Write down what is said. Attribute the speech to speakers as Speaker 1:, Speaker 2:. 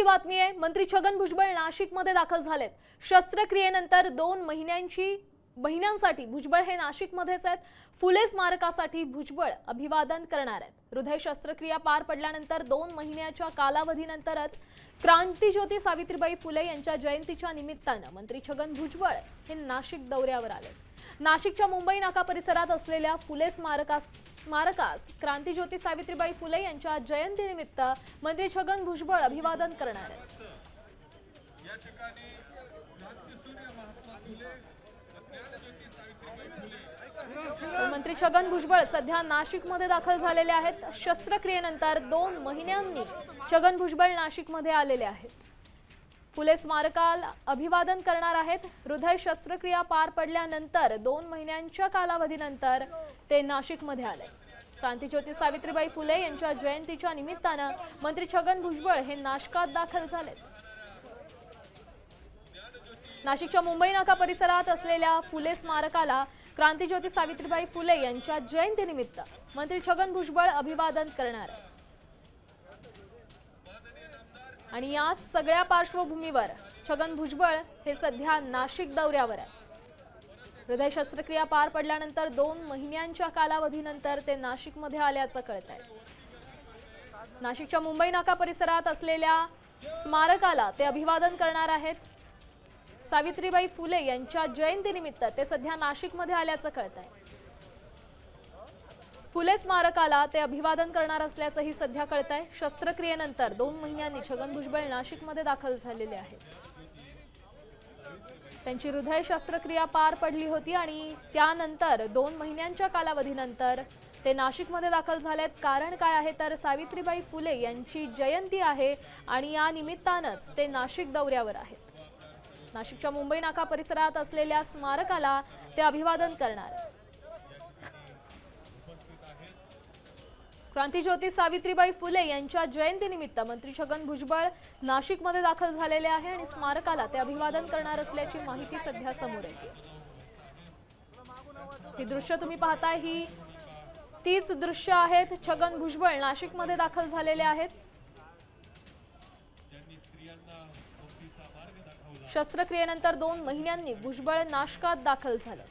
Speaker 1: मोठी बातमी आहे। मंत्री छगन भुजबळ नाशिकमध्ये दाखल झालेत। शस्त्रक्रियेनंतर 2 महिन्यांसाठी भुजबळ हे नाशिकमध्येच आहेत। फुले स्मारकासाठी भुजबळ अभिवादन करणार आहेत। हृदय शस्त्रक्रिया पार पडल्यानंतर 2 महिन्याच्या कालावधीनंतरच क्रांतिज्योती सावित्रीबाई फुले यांच्या जयंतीच्या निमित्ताने मंत्री छगन भुजबळ हे नाशिक दौऱ्यावर आले। नाशिकच्या मुंबई नाका परिसरात असलेल्या फुले स्मारकास क्रांतिज्योती सावित्रीबाई फुले यांच्या जयंतीनिमित्त मंत्री छगन भुजबळ अभिवादन करणार आहेत। मंत्री छगन भुजबळ सध्या नाशिकमध्ये दाखल झालेले आहेत। शस्त्रक्रियेनंतर 2 महिन्यांनी छगन भुजबळ नाशिकमध्ये आलेले आहेत। फुले स्मारकाला अभिवादन करणार आहेत। हृदय शस्त्रक्रिया पार पडल्यानंतर 2 महिन्यांच्या कालावधीनंतर ते नाशिकमध्ये आले। क्रांतिज्योती सावित्रीबाई फुले यांच्या जयंतीच्या निमित्ताने मंत्री छगन भुजबळ हे नाशिकात दाखल झाले। नाशिकच्या मुंबई नाका परिसरात असलेल्या फुले स्मारकाला क्रांतिज्योती सावित्रीबाई फुले यांच्या जयंतीनिमित्त मंत्री छगन भुजबळ अभिवादन करणार आहेत। आणि या सगळ्या पार्श्वभूमीवर छगन भुजबळ हे सध्या नाशिक दौऱ्यावर आहेत। हृदय शस्त्रक्रिया पार पडल्यानंतर 2 महिन्यांच्या कालावधीनंतर ते नाशिकमध्ये आल्याचं कळतंय। नाशिकच्या मुंबई नाका परिसरात असलेल्या स्मारकाला ते अभिवादन करणार आहेत। सावित्रीबाई फुले यांच्या जयंतीनिमित्त ते सध्या नाशिकमध्ये आल्याचं कळतंय। फुले स्मारकाला ते अभिवादन करणार असल्याचंही सध्या कळतंय। शस्त्रक्रियेनंतर 2 महिन्यांनी छगन भुजबळ नाशिकमध्ये दाखल झालेले आहेत। त्यांची हृदय शस्त्रक्रिया पार पडली होती आणि त्यानंतर 2 महिन्यांच्या कालावधीनंतर ते नाशिकमध्ये दाखल झालेत। कारण काय आहे तर सावित्रीबाई फुले यांची जयंती आहे आणि या निमित्तानंच ते नाशिक दौऱ्यावर आहेत। नाशिकच्या मुंबई नाका परिसरात असलेल्या स्मारकाला ते अभिवादन करणार आहेत। क्रांतिज्योती सावित्रीबाई फुले यांच्या जयंतीनिमित्त मंत्री छगन भुजबळ नाशिकमध्ये दाखल झालेले आहे आणि स्मारकाला ते अभिवादन करणार असल्याची माहिती सध्या समोर येते। ही दृश्य तुम्ही पाहताय, ही तीच दृश्य आहेत। छगन भुजबळ नाशिकमध्ये दाखल झालेले आहेत। शस्त्रक्रियेनंतर 2 महिन्यांनी भुजबळ नाशिकात दाखल झाले।